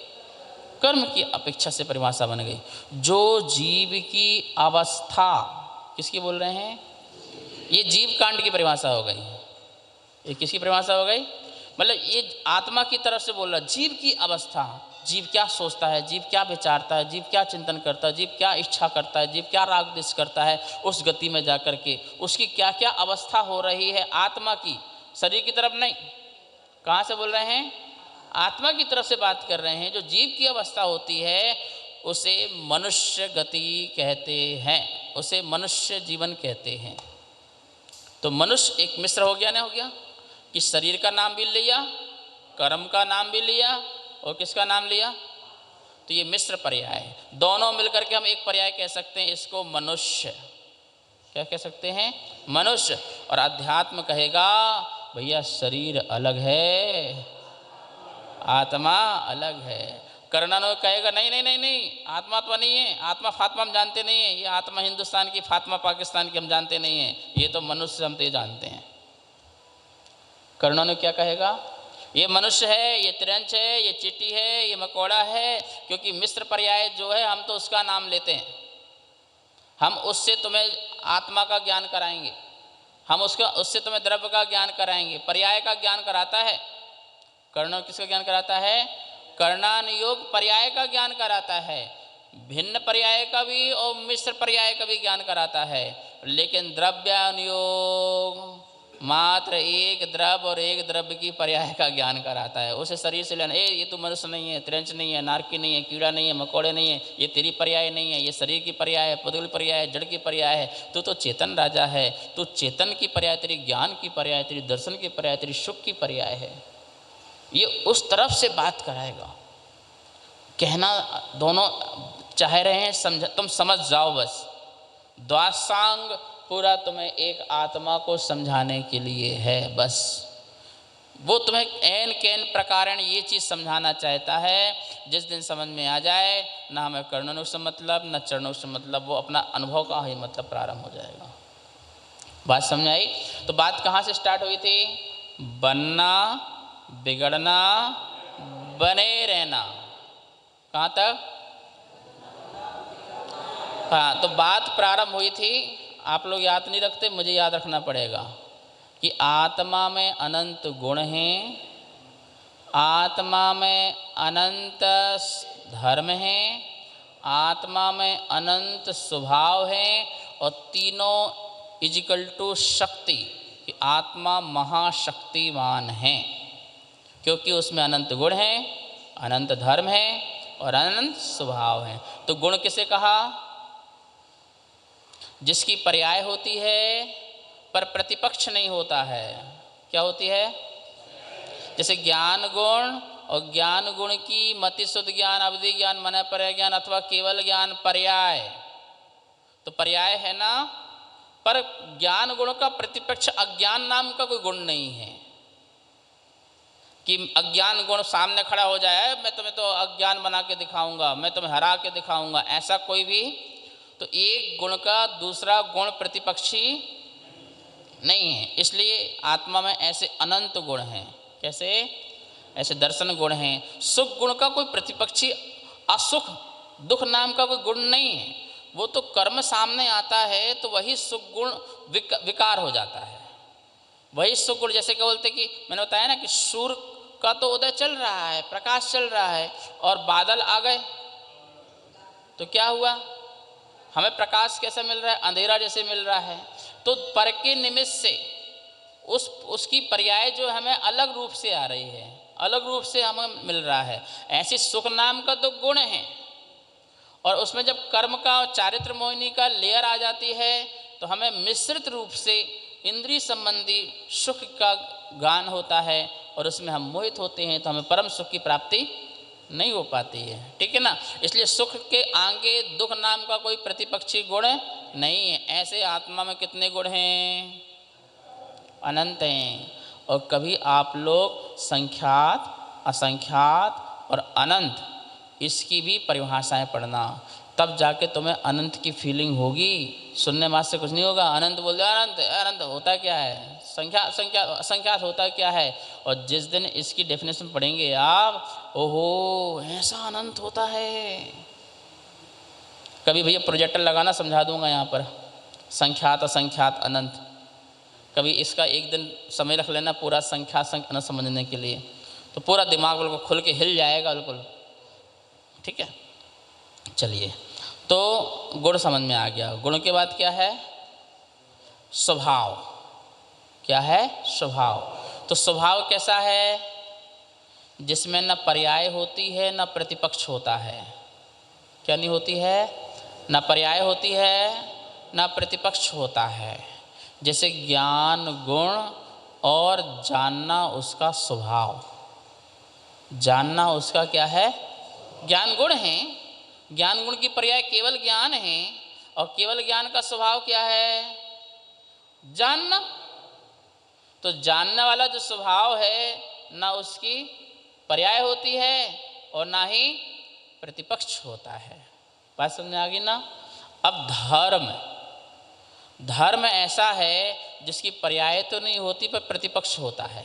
कर्म की अपेक्षा से परिभाषा बन गई। जो जीव की अवस्था, किसकी बोल रहे हैं? ये जीव कांड की परिभाषा हो गई। ये किसकी परिभाषा हो गई? मतलब ये आत्मा की तरफ से बोल रहा, जीव की अवस्था, जीव क्या सोचता है, जीव क्या विचारता है, जीव क्या चिंतन करता है, जीव क्या इच्छा करता है, जीव क्या राग द्वेष करता है, उस गति में जा कर के उसकी क्या क्या अवस्था हो रही है आत्मा की, शरीर की तरफ नहीं। कहाँ से बोल रहे हैं? आत्मा की तरफ से बात कर रहे हैं। जो जीव की अवस्था होती है उसे मनुष्य गति कहते हैं, उसे मनुष्य जीवन कहते हैं। तो मनुष्य एक मिश्र हो गया, ना हो गया कि शरीर का नाम भी लिया, कर्म का नाम भी लिया और किसका नाम लिया? तो ये मिश्र पर्याय है। दोनों मिलकर के हम एक पर्याय कह सकते हैं, इसको मनुष्य। क्या कह सकते हैं? मनुष्य। और अध्यात्म कहेगा भैया शरीर अलग है, आत्मा अलग है। कर्णानो कहेगा नहीं नहीं नहीं नहीं, आत्मा तो नहीं है, आत्मा फात्मा हम जानते नहीं हैं, ये आत्मा हिंदुस्तान की, फात्मा पाकिस्तान की हम जानते नहीं हैं, ये तो मनुष्य हम तो ये जानते हैं। कर्णानो क्या कहेगा? ये मनुष्य है, ये तिरंच है, ये चींटी है, ये मकोड़ा है, क्योंकि मिश्र पर्याय जो है हम तो उसका नाम लेते हैं। हम उससे तुम्हें आत्मा का ज्ञान कराएंगे, हम उससे तुम्हें द्रव्य का ज्ञान कराएंगे। पर्याय का ज्ञान कराता है कर्ण। किसका ज्ञान कराता है? कर्णानुयोग पर्याय का ज्ञान कराता है, भिन्न पर्याय का भी और मिश्र पर्याय का भी ज्ञान कराता है। लेकिन द्रव्यानुयोग मात्र एक द्रव्य और एक द्रव्य की पर्याय का ज्ञान कराता है। उसे शरीर से लेना, ये तो मनुष्य नहीं है, त्रिंच नहीं है, नारकी नहीं है, कीड़ा नहीं है, मकोड़े नहीं है, ये तेरी पर्याय नहीं है, ये शरीर की पर्याय है, पुद्गल पर्याय है, जड़ की पर्याय है। तू तो चेतन राजा है, तू चेतन की पर्याय, तेरी ज्ञान की पर्याय, तेरी दर्शन की पर्याय, तेरी सुख की पर्याय है। ये उस तरफ से बात कराएगा। कहना दोनों चाह रहे हैं, समझ, तुम समझ जाओ बस। द्वासांग पूरा तुम्हें एक आत्मा को समझाने के लिए है, बस वो तुम्हें एन कैन प्रकारण ये चीज़ समझाना चाहता है। जिस दिन समझ में आ जाए, ना हमें कर्णों से मतलब, न चरणों से मतलब, वो अपना अनुभव का ही मतलब प्रारंभ हो जाएगा। बात समझ आई? तो बात कहाँ से स्टार्ट हुई थी? बनना, बिगड़ना, बने रहना। कहाँ तक? हाँ, तो बात प्रारंभ हुई थी, आप लोग याद नहीं रखते, मुझे याद रखना पड़ेगा कि आत्मा में अनंत गुण हैं, आत्मा में अनंत धर्म हैं, आत्मा में अनंत स्वभाव हैं, और तीनों इजिकल टू शक्ति, कि आत्मा महाशक्तिमान है, क्योंकि उसमें अनंत गुण हैं, अनंत धर्म है और अनंत स्वभाव है। तो गुण किसे कहा? जिसकी पर्याय होती है पर प्रतिपक्ष नहीं होता है। क्या होती है? जैसे ज्ञान गुण और ज्ञान गुण की मति शुद्ध ज्ञान, अवधि ज्ञान, मन पर्याय ज्ञान अथवा केवल ज्ञान पर्याय, तो पर्याय है ना, पर ज्ञान गुण का प्रतिपक्ष अज्ञान नाम का कोई गुण नहीं है कि अज्ञान गुण सामने खड़ा हो जाए, मैं तुम्हें तो अज्ञान बना के दिखाऊंगा, मैं तुम्हें हरा के दिखाऊंगा, ऐसा कोई भी। तो एक गुण का दूसरा गुण प्रतिपक्षी नहीं है, इसलिए आत्मा में ऐसे अनंत गुण हैं। कैसे? ऐसे दर्शन गुण हैं। सुख गुण का कोई प्रतिपक्षी असुख दुख नाम का कोई गुण नहीं है, वो तो कर्म सामने आता है तो वही सुख गुण विकार हो जाता है। वही सुख गुण, जैसे क्या बोलते कि मैंने बताया ना कि सूर्य का तो उदय चल रहा है, प्रकाश चल रहा है और बादल आ गए तो क्या हुआ, हमें प्रकाश कैसा मिल रहा है, अंधेरा जैसे मिल रहा है। तो पर के निमित्त से उसकी पर्याय जो हमें अलग रूप से आ रही है, अलग रूप से हमें मिल रहा है। ऐसी सुख नाम का तो गुण है, और उसमें जब कर्म का और चारित्र मोहिनी का लेयर आ जाती है तो हमें मिश्रित रूप से इंद्रिय संबंधी सुख का गान होता है और उसमें हम मोहित होते हैं, तो हमें परम सुख की प्राप्ति नहीं हो पाती है। ठीक है ना। इसलिए सुख के आगे दुख नाम का कोई प्रतिपक्षी गुण नहीं है। ऐसे आत्मा में कितने गुण हैं, अनंत हैं। और कभी आप लोग संख्यात, असंख्यात और अनंत इसकी भी परिभाषाएं पढ़ना, तब जाके तुम्हें अनंत की फीलिंग होगी। सुनने मात्र से कुछ नहीं होगा। अनंत बोल दो, अनंत अनंत होता क्या है, संख्या संख्या असंख्यात होता क्या है। और जिस दिन इसकी डेफिनेशन पढ़ेंगे आप, ओहो ऐसा अनंत होता है। कभी भैया प्रोजेक्टर लगाना, समझा दूंगा यहाँ पर संख्यात असंख्यात अनंत। कभी इसका एक दिन समय रख लेना पूरा संख्यात अनंत समझने के लिए, तो पूरा दिमाग बिल्कुल खुल के हिल जाएगा बिल्कुल। ठीक है, चलिए। तो गुण समझ में आ गया। गुण के बाद क्या है, स्वभाव। क्या है, स्वभाव। तो स्वभाव कैसा है, जिसमें न पर्याय होती है न प्रतिपक्ष होता है। क्या नहीं होती है, न पर्याय होती है न प्रतिपक्ष होता है। जैसे ज्ञान गुण और जानना उसका स्वभाव, जानना उसका क्या है, ज्ञान गुण है। ज्ञान गुण की पर्याय केवल ज्ञान है, और केवल ज्ञान का स्वभाव क्या है, जानना। तो जानने वाला जो स्वभाव है, ना उसकी पर्याय होती है और ना ही प्रतिपक्ष होता है। बात समझ में आ गई ना। अब धर्म, धर्म ऐसा है जिसकी पर्याय तो नहीं होती पर प्रतिपक्ष होता है।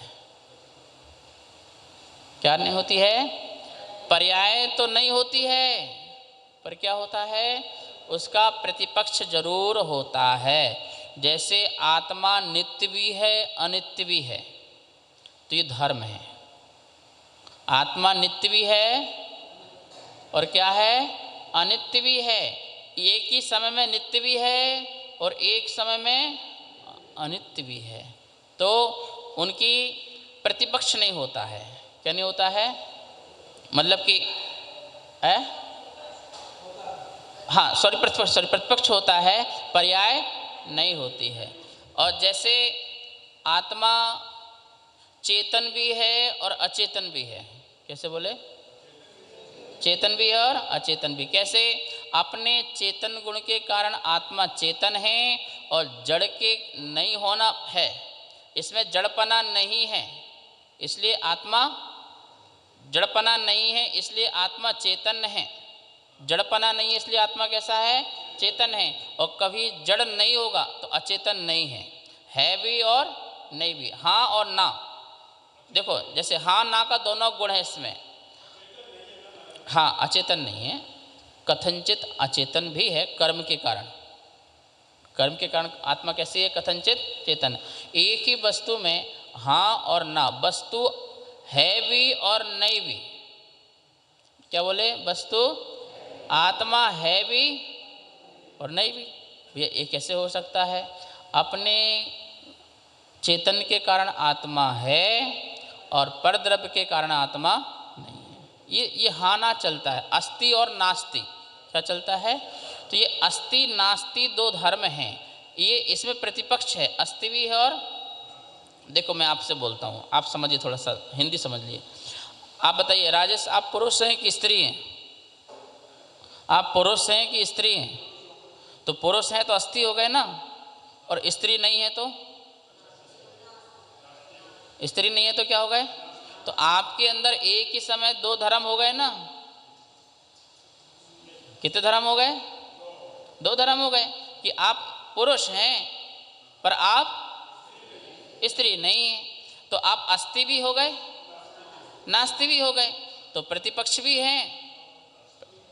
क्या नहीं होती है, पर्याय तो नहीं होती है, पर क्या होता है, उसका प्रतिपक्ष जरूर होता है। जैसे आत्मा नित्य भी है अनित्य भी है, तो ये धर्म है। आत्मा नित्य भी है और क्या है, अनित्य भी है। एक ही समय में नित्य भी है और एक समय में अनित्य भी है, तो उनकी प्रतिपक्ष नहीं होता है। क्या नहीं होता है, मतलब कि हाँ सॉरी प्रतिपक्ष होता है, पर्याय नहीं होती है। और जैसे आत्मा चेतन भी है और अचेतन भी है। कैसे बोले, चेतन भी और अचेतन भी। कैसे, अपने चेतन गुण के कारण आत्मा चेतन है और जड़ के नहीं होना है, इसमें जड़पना नहीं है, इसलिए आत्मा जड़पना नहीं है, इसलिए आत्मा चेतन है। जड़पना नहीं है इसलिए आत्मा कैसा है, चेतन है। और कभी जड़ नहीं होगा तो अचेतन नहीं है भी और नहीं भी। हाँ और ना, देखो जैसे हाँ ना का दोनों गुण है इसमें। हाँ अचेतन नहीं है, कथनचित अचेतन भी है कर्म के कारण। कर्म के कारण आत्मा कैसी है, कथनचित चेतन। एक ही वस्तु में हाँ और ना, वस्तु है भी और नहीं भी। क्या बोले, वस्तु आत्मा है भी और नहीं भी। भैया ये कैसे हो सकता है, अपने चेतन के कारण आत्मा है और परद्रव्य के कारण आत्मा नहीं है। ये हाँ ना चलता है, अस्ति और नास्ति। क्या चलता है, तो ये अस्ति नास्ति दो धर्म हैं, ये इसमें प्रतिपक्ष है, अस्ति भी है। और देखो मैं आपसे बोलता हूँ, आप समझिए, थोड़ा सा हिंदी समझ लिए। आप बताइए राजेश, आप पुरुष हैं कि स्त्री हैं? आप पुरुष हैं कि स्त्री हैं? तो पुरुष हैं तो अस्ति हो गए ना, और स्त्री नहीं है तो, स्त्री नहीं है तो क्या हो गए, तो आपके अंदर एक ही समय दो धर्म हो गए ना। कितने धर्म हो गए, दो धर्म हो गए, कि आप पुरुष हैं पर आप स्त्री नहीं है, तो आप अस्ति भी हो गए नास्ति भी हो गए, तो प्रतिपक्ष भी हैं,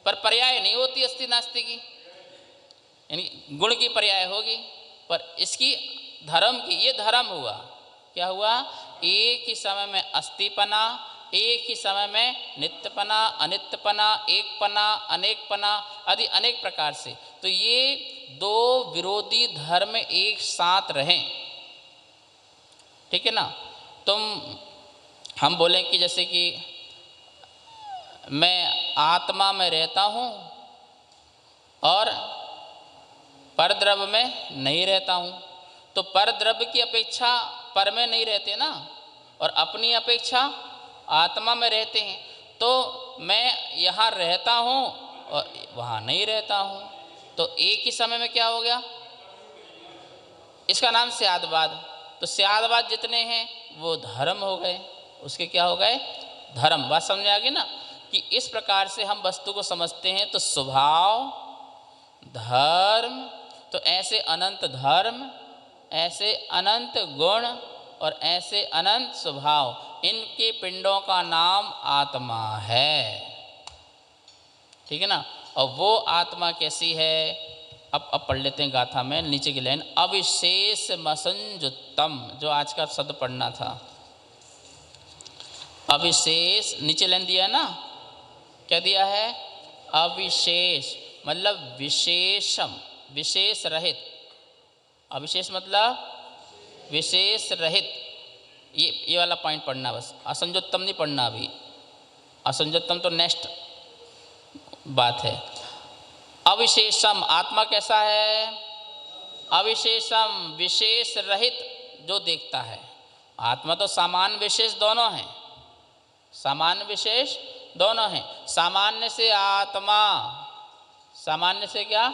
पर पर्याय नहीं होती अस्ति नास्ति की, यानी गुण की पर्याय होगी, पर इसकी धर्म की, ये धर्म हुआ। क्या हुआ? एक ही समय में अस्तिपना, एक ही समय में नित्यपना, अनित्यपना, एकपना, अनेकपना आदि अनेक प्रकार से। तो ये दो विरोधी धर्म एक साथ रहें, ठीक है ना। हम बोलें कि जैसे कि मैं आत्मा में रहता हूँ और परद्रव्य में नहीं रहता हूँ, तो परद्रव्य की अपेक्षा पर में नहीं रहते ना, और अपनी अपेक्षा आत्मा में रहते हैं। तो मैं यहाँ रहता हूँ और वहाँ नहीं रहता हूँ, तो एक ही समय में क्या हो गया? इसका नाम स्यादवाद। तो स्यादवाद जितने हैं वो धर्म हो गए, उसके क्या हो गए? धर्म। बात समझ आ गई ना, कि इस प्रकार से हम वस्तु को समझते हैं। तो स्वभाव, धर्म, तो ऐसे अनंत धर्म, ऐसे अनंत गुण और ऐसे अनंत स्वभाव, इनके पिंडों का नाम आत्मा है, ठीक है ना। और वो आत्मा कैसी है? अब पढ़ लेते हैं गाथा में नीचे की लाइन, अविशेष मसंजुतम, जो आज का शब्द पढ़ना था। अविशेष, नीचे लाइन दिया है ना, क्या दिया है? अविशेष मतलब विशेषम, विशेष रहित। अविशेष मतलब विशेष रहित, ये वाला पॉइंट पढ़ना बस, असंजुत्तम नहीं पढ़ना अभी। असंजुत्तम तो नेक्स्ट बात है। अविशेषम, आत्मा कैसा है? अविशेषम, विशेष रहित जो देखता है। आत्मा तो सामान्य विशेष दोनों हैं, सामान्य विशेष दोनों हैं। सामान्य से आत्मा, सामान्य से क्या?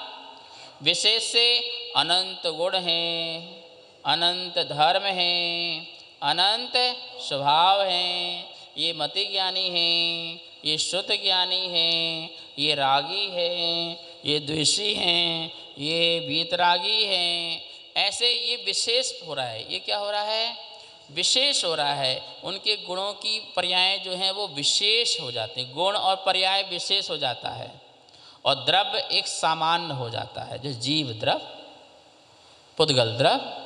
विशेष से अनंत गुण हैं, अनंत धर्म हैं, अनंत स्वभाव हैं। ये मति ज्ञानी हैं, ये शुद्ध ज्ञानी हैं, ये रागी हैं, ये द्वेषी हैं, ये वीतरागी हैं। ऐसे ये विशेष हो रहा है। ये क्या हो रहा है? विशेष हो रहा है। उनके गुणों की पर्याय जो हैं वो विशेष हो जाते हैं, गुण और पर्याय विशेष हो जाता है, और द्रव्य एक सामान्य हो जाता है। जैसे जीव द्रव्य, पुद्गल द्रव्य,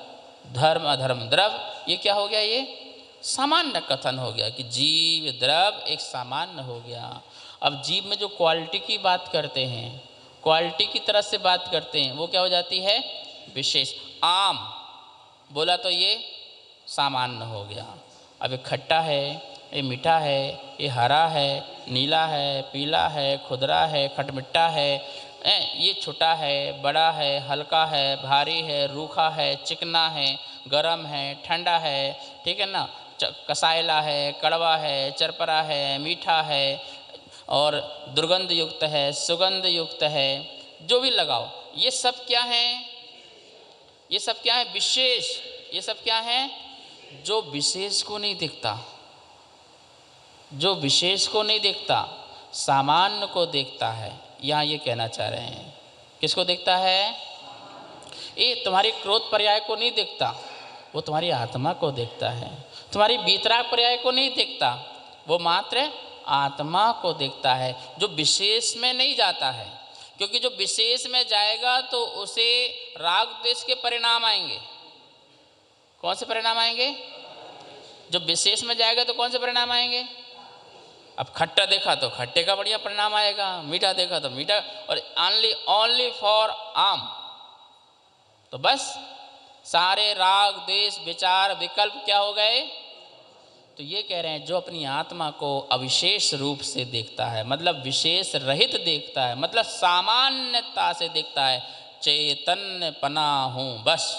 धर्म अधर्म द्रव्य, ये क्या हो गया? ये सामान्य कथन हो गया कि जीव द्रव्य एक सामान्य हो गया। अब जीव में जो क्वालिटी की बात करते हैं, क्वालिटी की तरह से बात करते हैं, वो क्या हो जाती है? विशेष। आम बोला तो ये सामान्य हो गया। अब ये खट्टा है, ये मीठा है, ये हरा है, नीला है, पीला है, खुदरा है, खटमिट्टा है, ये छोटा है, बड़ा है, हल्का है, भारी है, रूखा है, चिकना है, गरम है, ठंडा है, ठीक है ना, कसायला है, कड़वा है, चरपरा है, मीठा है, और दुर्गंध युक्त है, सुगंध युक्त है, जो भी लगाओ। ये सब क्या है? ये सब क्या है? विशेष। ये सब क्या है? जो विशेष को नहीं देखता, जो विशेष को नहीं देखता, सामान्य को देखता है। यहाँ ये कहना चाह रहे हैं। किसको देखता है? ये तुम्हारी क्रोध पर्याय को नहीं देखता, वो तुम्हारी आत्मा को देखता है। तुम्हारी वीतराग पर्याय को नहीं देखता, वो मात्र आत्मा को देखता है, जो विशेष में नहीं जाता है। क्योंकि जो विशेष में जाएगा तो उसे राग द्वेष के परिणाम आएंगे। कौन से परिणाम आएंगे? जो विशेष में जाएगा तो कौन से परिणाम आएंगे? अब खट्टा देखा तो खट्टे का बढ़िया परिणाम आएगा, मीठा देखा तो मीठा, और ओनली फॉर आम। तो बस सारे राग द्वेष विचार विकल्प क्या हो गए? तो ये कह रहे हैं जो अपनी आत्मा को अविशेष रूप से देखता है, मतलब विशेष रहित देखता है, मतलब सामान्यता से देखता है, चैतन्य पना हूँ, बस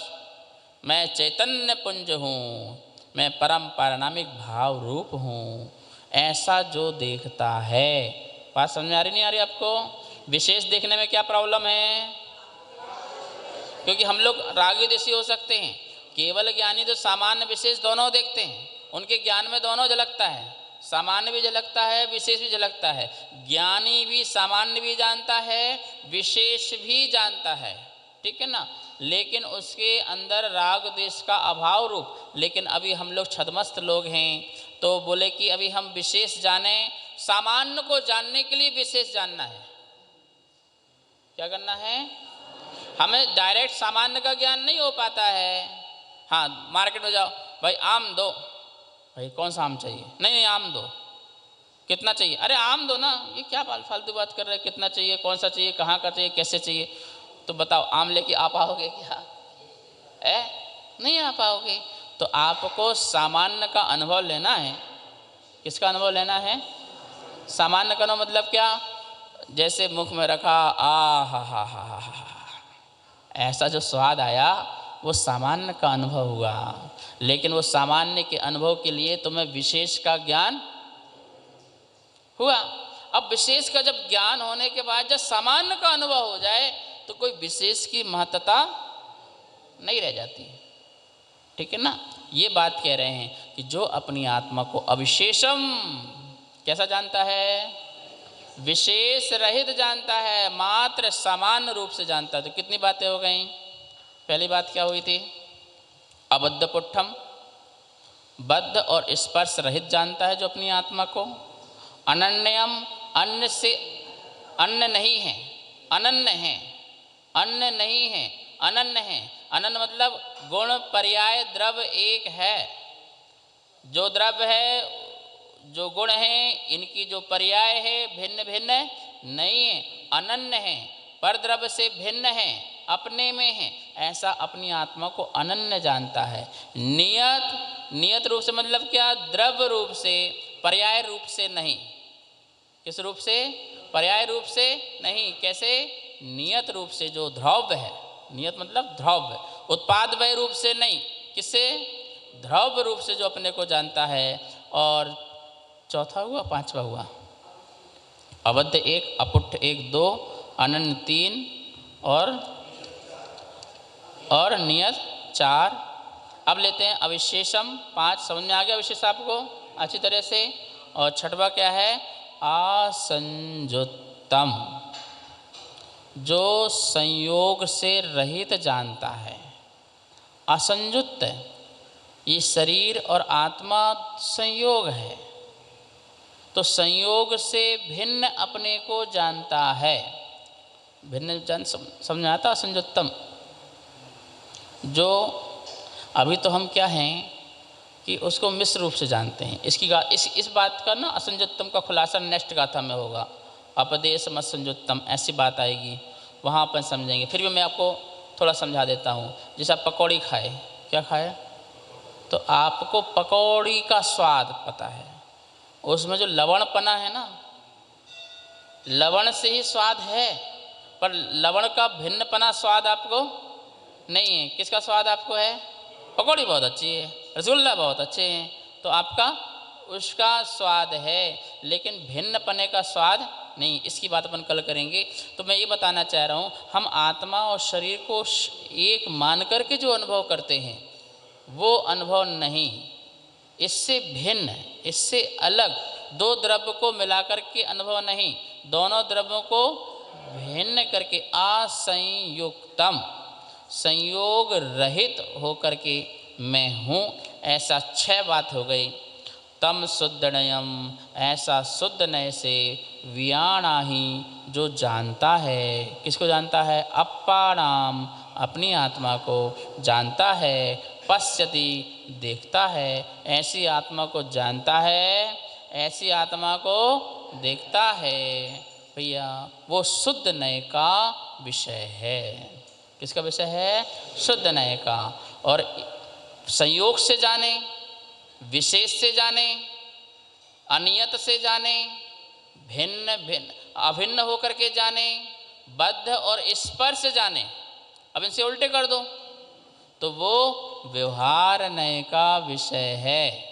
मैं चैतन्य पुंज हूँ, मैं परम पारणामिक भाव रूप हूँ, ऐसा जो देखता है। बात समझ में आ रही नहीं आ रही आपको? विशेष देखने में क्या प्रॉब्लम है? क्योंकि हम लोग रागी देशी हो सकते हैं, केवल ज्ञानी तो सामान्य विशेष दोनों देखते हैं, उनके ज्ञान में दोनों झलकता है, सामान्य भी झलकता है, विशेष भी झलकता है। ज्ञानी भी सामान्य भी जानता है, विशेष भी जानता है, ठीक है ना, लेकिन उसके अंदर राग द्वेष का अभाव रूप। लेकिन अभी हम लोग छदमस्त लोग हैं, तो बोले कि अभी हम विशेष जाने, सामान्य को जानने के लिए विशेष जानना है। क्या करना है? हमें डायरेक्ट सामान्य का ज्ञान नहीं हो पाता है। हाँ, मार्केट में जाओ, भाई आम दो, भाई कौन सा आम चाहिए? नहीं नहीं आम दो। कितना चाहिए? अरे आम दो ना। ये क्या फालतू बात कर रहे हैं? कितना चाहिए, कौन सा चाहिए, कहाँ का चाहिए, कैसे चाहिए? तो बताओ आम लेके आ पाओगे क्या? नहीं आ पाओगे। तो आपको सामान्य का अनुभव लेना है। किसका अनुभव लेना है? सामान्य का अनुभव मतलब क्या? जैसे मुख में रखा, आ हा, ऐसा जो स्वाद आया वो सामान्य का अनुभव हुआ। लेकिन वो सामान्य के अनुभव के लिए तुम्हें विशेष का ज्ञान हुआ। अब विशेष का जब ज्ञान होने के बाद जब सामान्य का अनुभव हो जाए तो कोई विशेष की महत्ता नहीं रह जाती है। ठीक है ना? ये बात कह रहे हैं कि जो अपनी आत्मा को अविशेषम कैसा जानता है? विशेष रहित जानता है, मात्र सामान्य रूप से जानता है। तो कितनी बातें हो गई? पहली बात क्या हुई थी? अबद्ध पुट्ठम, बद्ध और स्पर्श रहित जानता है जो अपनी आत्मा को। अनन्यम, अन्य से अन्य नहीं है, अनन्य है, अन्य नहीं है, अनन्य है। अनन्य मतलब गुण पर्याय द्रव्य एक है। जो द्रव्य है, जो गुण हैं, इनकी जो पर्याय है भिन्न भिन्न नहीं है, अनन्य है, पर द्रव्य से भिन्न है, अपने में है। ऐसा अपनी आत्मा को अनन्य जानता है। नियत, नियत रूप से मतलब क्या? द्रव्य रूप से, पर्याय रूप से नहीं। किस रूप से? पर्याय रूप से नहीं। कैसे? नियत रूप से, जो ध्रुव है। नियत मतलब ध्रुव, उत्पाद वय रूप से नहीं। किससे? ध्रुव रूप से जो अपने को जानता है। और चौथा हुआ, पांचवा हुआ अबद्ध एक, अपुट्ठ एक, दो, अनन्य तीन और नियत चार। अब लेते हैं अविशेषम पाँच। समझ में आ गया विशेष आपको अच्छी तरह से? और छठवा क्या है? असंजुत्तम, जो संयोग से रहित जानता है। असंजुक्त, ये शरीर और आत्मा संयोग है, तो संयोग से भिन्न अपने को जानता है। भिन्न जान समझ में आता? असंजुत्तम, जो अभी तो हम क्या हैं कि उसको मिश्र रूप से जानते हैं। इस बात का ना असंजुत्तम का खुलासा नेक्स्ट गाथा में होगा। अपदेश मत संजुत्तम, ऐसी बात आएगी, वहाँ अपन समझेंगे। फिर भी मैं आपको थोड़ा समझा देता हूँ। जैसे आप पकौड़ी खाए, क्या खाए? तो आपको पकौड़ी का स्वाद पता है, उसमें जो लवणपना है ना, लवण से ही स्वाद है, पर लवण का भिन्नपना स्वाद आपको नहीं है। किसका स्वाद आपको है? पकौड़ी बहुत अच्छी है, रसगुल्ला बहुत अच्छे हैं, तो आपका उसका स्वाद है, लेकिन भिन्नपने का स्वाद नहीं। इसकी बात अपन कल करेंगे। तो मैं ये बताना चाह रहा हूँ, हम आत्मा और शरीर को एक मान करके जो अनुभव करते हैं वो अनुभव नहीं, इससे भिन्न, इससे अलग दो द्रव्य को मिलाकर के अनुभव नहीं, दोनों द्रव्यों को भिन्न करके असंयुक्तम, संयोग रहित होकर के मैं हूँ, ऐसा 6 बात हो गई। तम शुद्ध नयम, ऐसा शुद्ध नय से वियाणा ही, जो जानता है। किसको जानता है? अप्पाणाम, अपनी आत्मा को जानता है। पश्यति, देखता है। ऐसी आत्मा को जानता है, ऐसी आत्मा को देखता है। भैया वो शुद्ध नय का विषय है। किसका विषय है? शुद्ध नय का। और संयोग से जाने, विशेष से जाने, अनियत से जाने, भिन्न भिन्न अभिन्न होकर के जाने, बद्ध और स्पर्श से जाने। अब इनसे उल्टे कर दो तो वो व्यवहार नय का विषय है।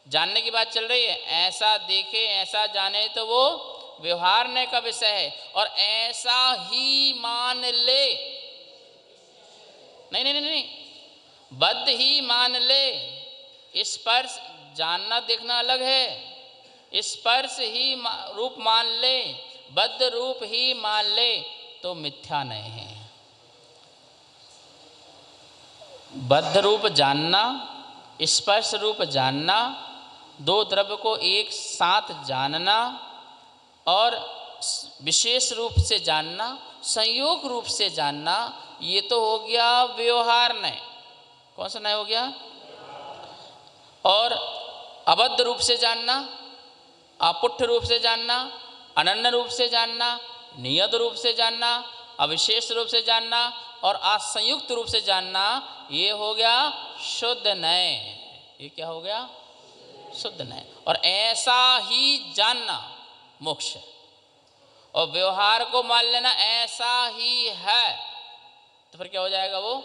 जानने की बात चल रही है, ऐसा देखे ऐसा जाने तो वो व्यवहार नय का विषय है। और ऐसा ही मान ले, नहीं नहीं नहीं नहीं, बद्ध ही मान ले। स्पर्श जानना देखना अलग है। स्पर्श ही रूप मान ले, बद्ध रूप ही मान ले तो मिथ्या नहीं है। बद्ध रूप जानना, स्पर्श रूप जानना दो द्रव्य को एक साथ जानना और विशेष रूप से जानना, संयोग रूप से जानना, ये तो हो गया व्यवहार न्याय। कौन सा न्याय हो गया? और अबद्ध रूप से जानना, अपुट्ठ रूप से जानना, अनन्य रूप से जानना, नियत रूप से जानना, अविशेष रूप से जानना और असंयुक्त रूप से जानना, ये हो गया शुद्ध न्याय। ये क्या हो गया? शुद्ध न्याय। और ऐसा ही जानना मोक्ष है। और व्यवहार को मान लेना ऐसा ही है, तो फिर क्या हो जाएगा? वो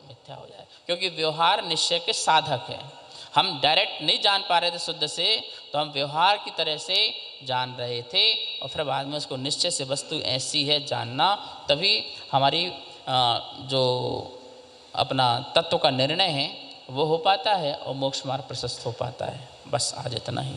मिथ्या हो जाएगा, क्योंकि व्यवहार निश्चय के साधक है। हम डायरेक्ट नहीं जान पा रहे थे शुद्ध से, तो हम व्यवहार की तरह से जान रहे थे और फिर बाद में उसको निश्चय से वस्तु ऐसी है जानना, तभी हमारी जो अपना तत्व का निर्णय है वो हो पाता है और मोक्ष मार्ग प्रशस्त हो पाता है। बस आज इतना ही।